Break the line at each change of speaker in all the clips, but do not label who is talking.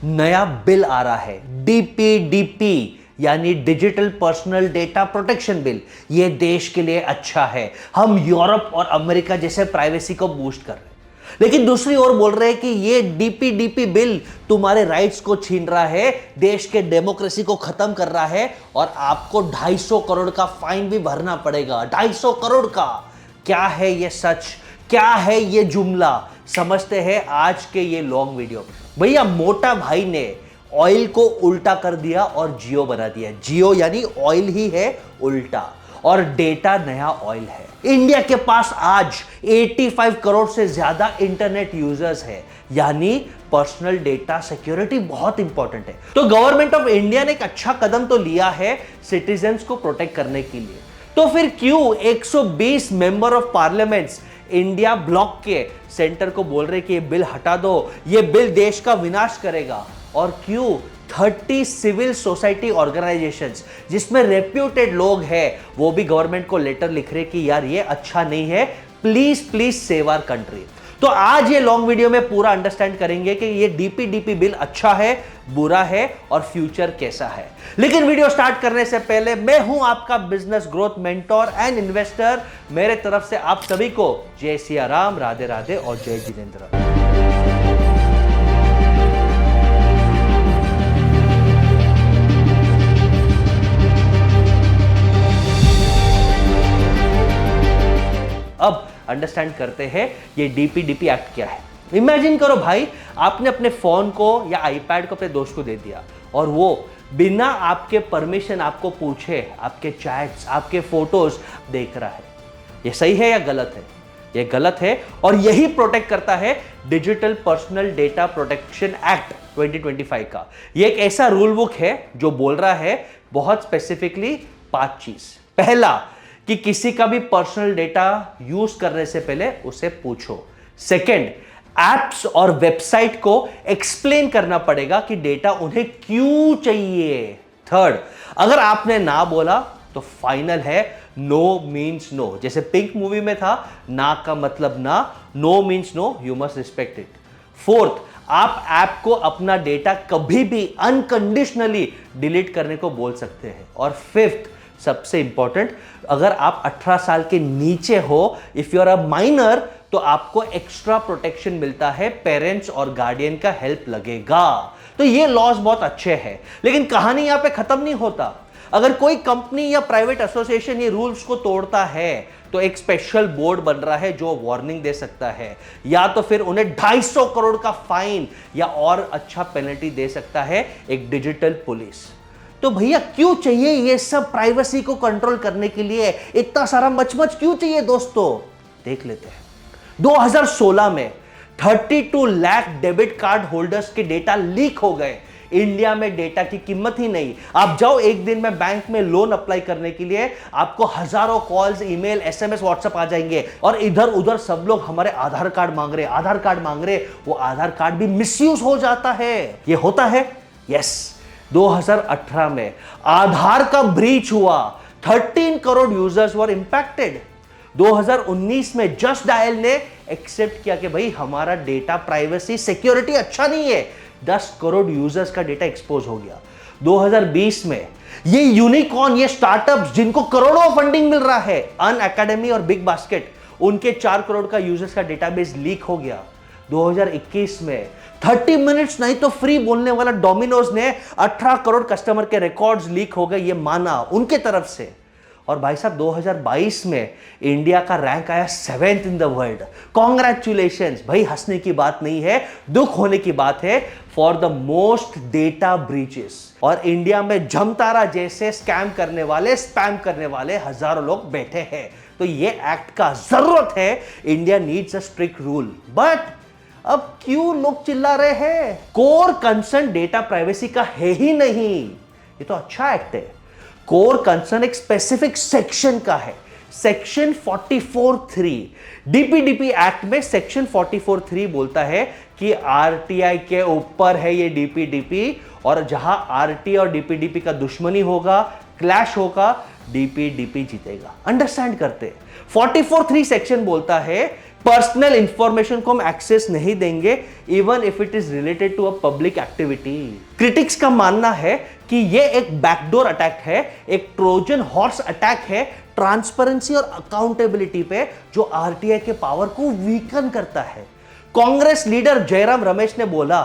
नया बिल आ रहा है, डीपीडीपी यानी digital personal data protection bill. ये देश के लिए अच्छा है। हम यूरोप और अमेरिका जैसे प्राइवेसी को बूस्ट कर रहे हैं, लेकिन दूसरी ओर बोल रहे हैं कि ये डीपीडीपी बिल तुम्हारे राइट्स को छीन रहा है, देश के डेमोक्रेसी को खत्म कर रहा है और आपको 250 करोड़ का फाइन भी भरना पड़ेगा। 250 करोड़ का। क्या है ये सच? क्या है ये जुमला? समझते हैं आज के ये लॉन्ग वीडियो में। भैया मोटा भाई ने ऑयल को उल्टा कर दिया और जियो बना दिया। जियो यानी ऑयल ही है उल्टा, और डेटा नया ऑयल है। इंडिया के पास आज 85 करोड़ से ज्यादा इंटरनेट यूजर्स है, यानी पर्सनल डेटा सिक्योरिटी बहुत इंपॉर्टेंट है। तो गवर्नमेंट ऑफ इंडिया ने एक अच्छा कदम तो लिया है सिटीजन्स को प्रोटेक्ट करने के लिए। तो फिर क्यों 120 member of parliaments India block के सेंटर को बोल रहे कि ये बिल हटा दो, ये बिल देश का विनाश करेगा? और क्यों 30 सिविल सोसाइटी ऑर्गेनाइजेशंस जिसमें रेप्यूटेड लोग हैं वो भी गवर्नमेंट को लेटर लिख रहे कि यार ये अच्छा नहीं है, please please save our country. तो आज ये लॉन्ग वीडियो में पूरा अंडरस्टैंड करेंगे कि ये डीपीडीपी बिल अच्छा है, बुरा है और फ्यूचर कैसा है। लेकिन वीडियो स्टार्ट करने से पहले मैं हूं आपका business growth mentor and investor. मेरे तरफ से आप सभी को जय सिया राम, राधे राधे और जय जिनेंद्र। अब अंडरस्टैंड करते हैं ये डीपीडीपी एक्ट क्या है। इमेजिन करो भाई, आपने अपने फोन को या आईपैड को अपने दोस्त को दे दिया और वो बिना आपके परमिशन आपको पूछे आपके चैट्स, आपके फोटोज देख रहा है। ये सही है या गलत है? ये गलत है, और यही प्रोटेक्ट करता है digital personal data protection act 2025 का। ये एक ऐसा रूल बुक है जो बोल रहा है बहुत स्पेसिफिकली 5 चीज। पहला, कि किसी का भी पर्सनल डेटा यूज करने से पहले उसे पूछो। सेकंड, एप्स और वेबसाइट को एक्सप्लेन करना पड़ेगा कि डेटा उन्हें क्यों चाहिए। थर्ड, अगर आपने ना बोला तो फाइनल है, नो मीन्स नो। जैसे पिंक मूवी में था, ना का मतलब ना, no means no, you must respect it. Fourth, आप ऐप को अपना डेटा कभी भी अनकंडीशनली डिलीट करने को बोल सकते हैं। और फिफ्थ, सबसे इंपॉर्टेंट, अगर आप 18 साल के नीचे हो, if you are a minor, तो आपको एक्स्ट्रा प्रोटेक्शन मिलता है, पेरेंट्स और गार्डियन का हेल्प लगेगा। तो ये लॉज बहुत अच्छे हैं, लेकिन कहानी यहां पे खत्म नहीं होता। अगर कोई कंपनी या प्राइवेट एसोसिएशन ये रूल्स को तोड़ता है तो एक स्पेशल बोर्ड बन रहा है जो वार्निंग दे सकता है, या तो फिर उन्हें 250 करोड़ का फाइन या और अच्छा पेनल्टी दे सकता है एक डिजिटल पुलिस। तो भैया क्यों चाहिए ये सब? प्राइवेसी को कंट्रोल करने के लिए इतना सारा मचमच क्यों चाहिए दोस्तों? देख लेते हैं। 2016 में 32 लाख डेबिट कार्ड होल्डर्स के डेटा लीक हो गए। इंडिया में डेटा की कीमत ही नहीं। आप जाओ एक दिन में बैंक में लोन अप्लाई करने के लिए, आपको हजारों कॉल्स, ईमेल, एसएमएस, व्हाट्सएप आ जाएंगे और इधर उधर सब लोग हमारे आधार कार्ड मांग रहे, आधार कार्ड मांग रहे। वो आधार कार्ड भी मिसयूज हो जाता है। ये होता है। यस, 2018 में आधार का ब्रीच हुआ, 13 करोड़ यूजर्स वर इंपैक्टेड। 2019 में जस्ट डायल ने एक्सेप्ट किया कि भाई हमारा डेटा प्राइवेसी सिक्योरिटी अच्छा नहीं है, 10 करोड़ यूजर्स का डेटा एक्सपोज हो गया। 2020 में ये यूनिकॉर्न, ये स्टार्टअप्स जिनको करोड़ों फंडिंग मिल रहा है, अन अकेडमी और बिग बास्केट, उनके 4 करोड़ का यूजर्स का डेटाबेस लीक हो गया। 2021 में 30 मिनट्स नहीं तो फ्री बोलने वाला डोमिनोज ने 18 करोड़ कस्टमर के रिकॉर्ड्स लीक हो गए, ये माना उनके तरफ से। और भाई साहब 2022 में इंडिया का रैंक आया 7th in the world. Congratulations भाई, हंसने की बात नहीं है, दुख होने की बात है, for the most data breaches. और इंडिया में जमतारा जैसे स्कैम करने वाले, स्पैम करने वाले हजारों लोग बैठे हैं। तो ये एक्ट का जरूरत है। India needs a strict rule. But अब क्यों लोग चिल्ला रहे हैं? कोर कंसर्न डेटा प्राइवेसी का है ही नहीं। ये तो अच्छा एक्ट है। कोर कंसर्न एक स्पेसिफिक सेक्शन का है, सेक्शन 44(3). डीपीडीपी एक्ट में सेक्शन 44(3) बोलता है कि आरटीआई के ऊपर है ये डीपीडीपी, और जहां आरटीआई और डीपीडीपी का दुश्मनी होगा, क्लैश होगा, डीपीडीपी जीतेगा। अंडरस्टैंड करते। 44(3) सेक्शन बोलता है पर्सनल इंफॉर्मेशन को हम एक्सेस नहीं देंगे even if it is related to a public activity. Critics का मानना है कि यह एक बैकडोर अटैक है, एक ट्रोजन हॉर्स अटैक है ट्रांसपेरेंसी और अकाउंटेबिलिटी पे, जो आरटीआई के पावर को वीकन करता है। कांग्रेस लीडर जयराम रमेश ने बोला,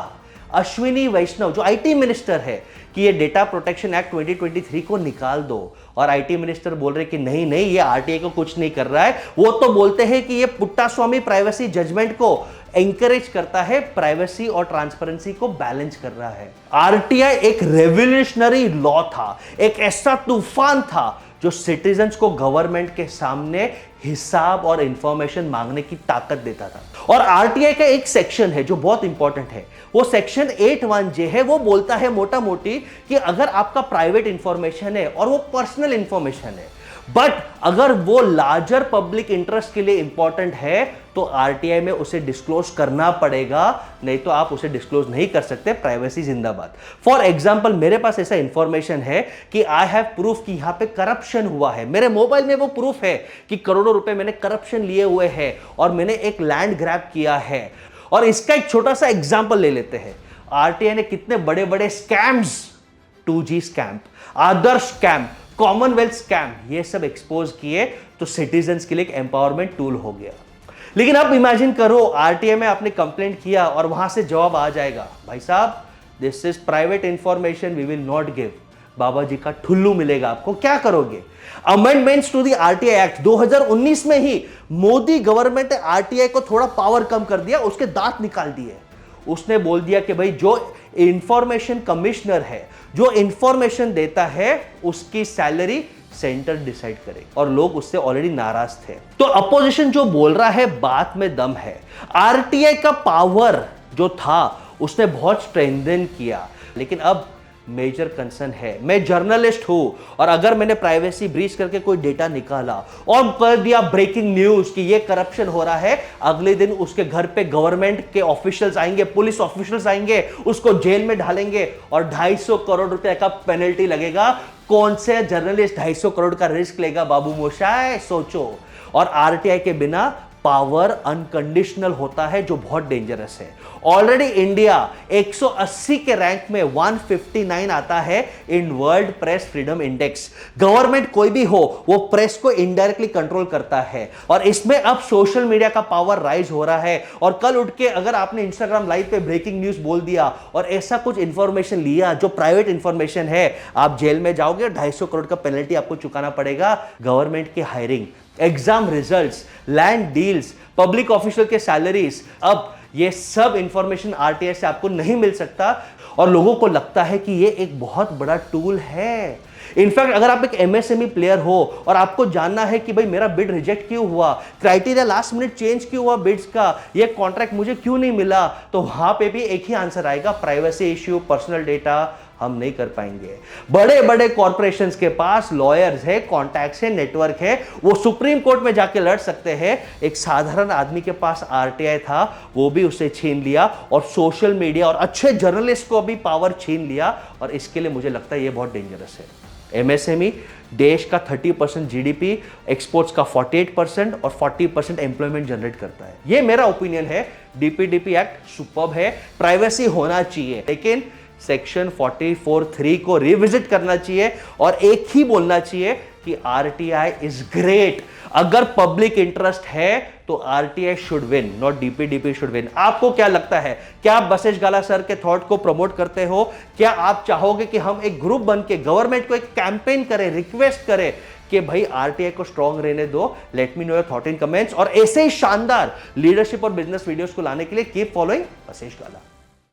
अश्विनी वैष्णव जो आईटी मिनिस्टर है, कि ये डेटा प्रोटेक्शन एक्ट 2023 को निकाल दो, और आईटी मिनिस्टर बोल रहे कि नहीं नहीं ये आरटीआई को कुछ नहीं कर रहा है। वो तो बोलते हैं कि ये पुट्टास्वामी प्राइवेसी जजमेंट को एंकरेज करता है, प्राइवेसी और ट्रांसपेरेंसी को बैलेंस कर रहा है। आरटीआई एक रेवोल्यूशनरी लॉ था, एक ऐसा तूफान था जो सिटीजन्स को गवर्नमेंट के सामने हिसाब और इंफॉर्मेशन मांगने की ताकत देता था। और आरटीआई का एक सेक्शन है जो बहुत इंपॉर्टेंट है, वो सेक्शन 81J है। वो बोलता है मोटा मोटी कि अगर आपका प्राइवेट इंफॉर्मेशन है और वो पर्सनल इंफॉर्मेशन है, बट अगर वो लार्जर पब्लिक इंटरेस्ट के लिए इंपॉर्टेंट है तो आरटीआई में उसे डिस्क्लोज करना पड़ेगा, नहीं तो आप उसे डिस्क्लोज नहीं कर सकते। प्राइवेसी जिंदाबाद। फॉर एग्जांपल मेरे पास ऐसा इंफॉर्मेशन है कि आई हैव प्रूफ कि यहां पे करप्शन हुआ है, मेरे मोबाइल में वो प्रूफ है कि करोड़ों रुपए मैंने करप्शन लिए हुए हैं और मैंने एक लैंड ग्रैब किया है। और इसका एक छोटा सा एग्जांपल ले लेते हैं। आरटीआई ने कितने बड़े बड़े स्कैम्स, 2G स्कैम, आदर्श स्कैम, कॉमनवेल्थ स्कैम, ये सब एक्सपोज किए, तो सिटीजन्स के लिए एक एम्पावरमेंट टूल हो गया। लेकिन अब इमेजिन करो आरटीआई में आपने कंप्लेंट किया और वहां से जवाब आ जाएगा, भाई साहब this is private information, we will not give. बाबा जी का ठुल्लू मिलेगा आपको, क्या करोगे? Amendments to the RTI act 2019 में ही मोदी गवर्नमेंट ने आरटीआई को थोड़ा पावर कम कर दिया, उसके दांत निकाल दिए। उसने बोल दिया कि भाई जो इंफॉर्मेशन कमिश्नर है, जो इंफॉर्मेशन देता है, उसकी सैलरी सेंटर डिसाइड करे, और लोग उससे ऑलरेडी नाराज थे। तो अपोजिशन जो बोल रहा है बात में दम है। आरटीआई का पावर जो था उसने बहुत स्ट्रेंथन किया, लेकिन अब मेजर कंसर्न है, मैं जर्नलिस्ट हूं और अगर मैंने प्राइवेसी ब्रीच करके कोई डेटा निकाला और कर दिया ब्रेकिंग न्यूज कि ये करप्शन हो रहा है, अगले दिन उसके घर पे गवर्नमेंट के ऑफिशियल्स आएंगे, पुलिस ऑफिशियल्स आएंगे, उसको जेल में डालेंगे और 250 करोड़ रुपए का पेनल्टी लगेगा। कौन से जर्नलिस्ट 250 करोड़ का रिस्क लेगा बाबू मोशाय, सोचो। और आरटीआई के बिना पावर अनकंडीशनल होता है, जो बहुत डेंजरस है। ऑलरेडी इंडिया 180 के रैंक में 159 आता है in world press freedom index. Government कोई भी हो, वो प्रेस को इनडायरेक्टली कंट्रोल करता है, और इसमें अब सोशल मीडिया का पावर राइज हो रहा है। और कल उठ के अगर आपने इंस्टाग्राम लाइव पे ब्रेकिंग न्यूज बोल दिया और ऐसा कुछ इंफॉर्मेशन लिया जो प्राइवेट इंफॉर्मेशन है, आप जेल में जाओगे, 250 करोड़ का पेनल्टी आपको चुकाना पड़ेगा। गवर्नमेंट की hiring, exam results, land deals, public official के सैलरीज, अब ये सब इंफॉर्मेशन आरटीआई से आपको नहीं मिल सकता। और लोगों को लगता है कि ये एक बहुत बड़ा टूल है। इनफैक्ट अगर आप एक एमएसएमई प्लेयर हो और आपको जानना है कि भाई मेरा बिड रिजेक्ट क्यों हुआ, क्राइटेरिया लास्ट मिनट चेंज क्यों हुआ बिड्स का, ये कॉन्ट्रैक्ट मुझे क्यों नहीं मिला, तो वहां पे भी एक ही आंसर आएगा, प्राइवेसी इश्यू, पर्सनल डेटा हम नहीं कर पाएंगे। बड़े बड़े कॉर्पोरेशंस के पास लॉयर्स है, कॉन्टैक्ट्स है, नेटवर्क है, वो सुप्रीम कोर्ट में जाके लड़ सकते हैं। एक साधारण आदमी के पास आरटीआई था, वो भी उसे छीन लिया, और सोशल मीडिया और अच्छे जर्नलिस्ट को भी पावर छीन लिया। और इसके लिए मुझे लगता है ये बहुत डेंजरस है। एमएसएमई देश का 30% जीडीपी, एक्सपोर्ट्स का 48% और 40% एम्प्लॉयमेंट जनरेट करता है। ये मेरा ओपिनियन है। डीपीडीपी एक्ट सुपर्ब है, प्राइवेसी होना चाहिए, लेकिन सेक्शन 44(3) को रिविजिट करना चाहिए और एक ही बोलना चाहिए कि आरटीआई इज ग्रेट। अगर पब्लिक इंटरेस्ट है तो RTI should win, not DPDP should win. आपको क्या लगता है? क्या आप बसेश गाला सर के थॉट को प्रमोट करते हो? क्या आप चाहोगे कि हम एक ग्रुप बन के गवर्नमेंट को एक कैंपेन करें, रिक्वेस्ट करें कि भाई आरटीआई को स्ट्रांग रहने दो? Let me know your thought in comments. और ऐसे ही शानदार लीडरशिप और बिजनेस वीडियोस को लाने के लिए कीप फॉलोइंग बसेश गाला।